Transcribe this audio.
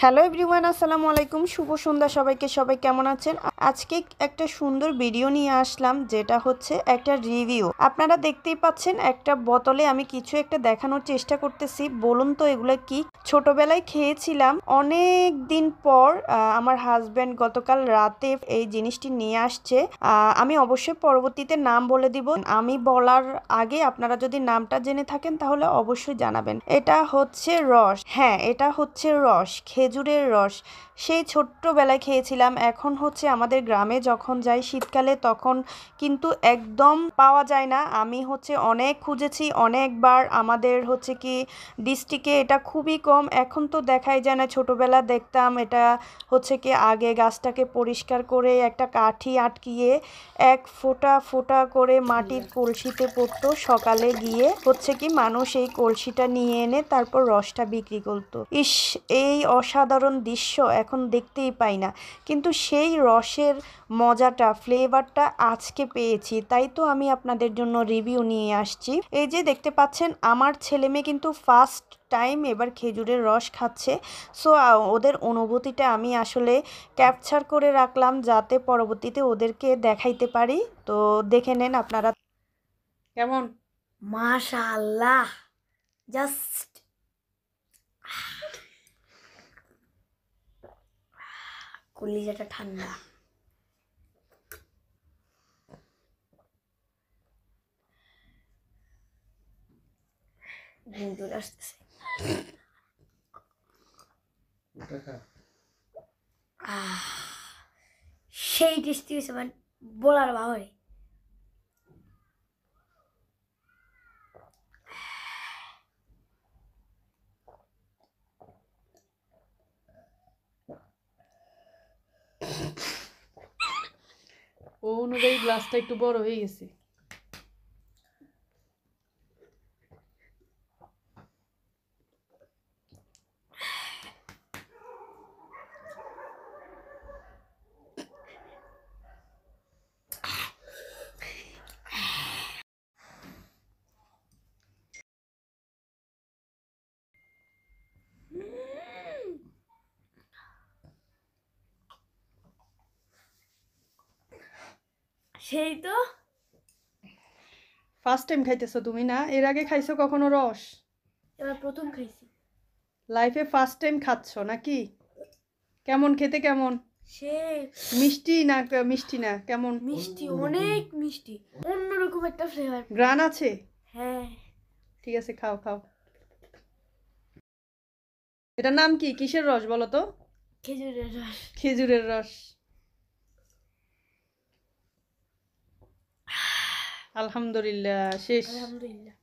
Hello everyone, আসসালামু আলাইকুম। শুভ সন্ধ্যা সবাইকে। সবাই কেমন আছেন? আজকে একটা সুন্দর ভিডিও নিয়ে আসলাম, যেটা হচ্ছে একটা রিভিউ। আপনারা দেখতেই পাচ্ছেন একটা বোতলে আমি কিছু একটা দেখানোর চেষ্টা করতেছি। বলুন তো এগুলো কি? ছোটবেলায় খেয়েছিলাম, অনেক দিন পর আমার হাজব্যান্ড গতকাল রাতে এই জিনিসটি নিয়ে আসছে। আমি অবশ্যই পরবর্তীতে নাম বলে দিব। আমি বলার আগে আপনারা যদি নামটা জেনে থাকেন তাহলে অবশ্যই জানাবেন। এটা হচ্ছে রস। হ্যাঁ, এটা হচ্ছে রস, খেজুরের রস। সেই ছোট্টবেলায় খেয়েছিলাম। এখন হচ্ছে আমাদের গ্রামে যখন যাই শীতকালে, তখন কিন্তু একদম পাওয়া যায় না। আমি হচ্ছে অনেক খুঁজেছি, অনেকবার। আমাদের হচ্ছে কি ডিস্ট্রিক্টে এটা খুবই কম। এখন তো দেখাই যায় না। ছোটবেলা দেখতাম এটা হচ্ছে কি আগে গাছটাকে পরিষ্কার করে একটা কাঠি আটকিয়ে এক ফোঁটা ফোঁটা করে মাটির কলসিতে পড়তো। সকালে গিয়ে হচ্ছে কি মানুষ এই কলসিটা নিয়ে এনে তারপর রসটা বিক্রি করতো। ইস, এই অসাধারণ দৃশ্য এখন দেখতেই পাই না। কিন্তু সেই রসের মজাটা, ফ্লেভারটা আজকে পেয়েছি, তাই তো আমি আপনাদের জন্য রিভিউ নিয়ে আসছি। এই যে দেখতে পাচ্ছেন, আমার ছেলে মেয়ে কিন্তু ফার্স্ট টাইম এবার খেজুরের রস খাচ্ছে। সো ওদের অনুভূতিটা আমি আসলে ক্যাপচার করে রাখলাম, যাতে পরবর্তীতে ওদেরকে দেখাইতে পারি। তো দেখে নেন আপনারা কেমন। মাশাআল্লাহ, জাস্ট কলিজাটা ঠান্ডা। ঘুম চলে আসতেছে। সেই টেস্টি হয়েছে, মানে বলার বাবারে। ও অনুযায়ী গ্লাসটা একটু বড় হয়ে গেছে। সেই তো ফার্স্ট টাইম খাইতেছো তুমি না? এর আগে খাইছো কখনো রস? এবার প্রথম খাইছি। লাইফে ফার্স্ট টাইম খাচ্ছ নাকি? কেমন খেতে? কেমন সে মিষ্টি না? মিষ্টি না, কেমন? মিষ্টি, অনেক মিষ্টি, অন্যরকম একটা ফ্লেভার। গ্রান আছে? হ্যাঁ, ঠিক আছে, খাও খাও। এটার নাম কি? কিসের রস বলো তো? খেজুরের রস। খেজুরের রস। আলহামদুলিল্লাহ, শেষ। আলহামদুলিল্লাহ।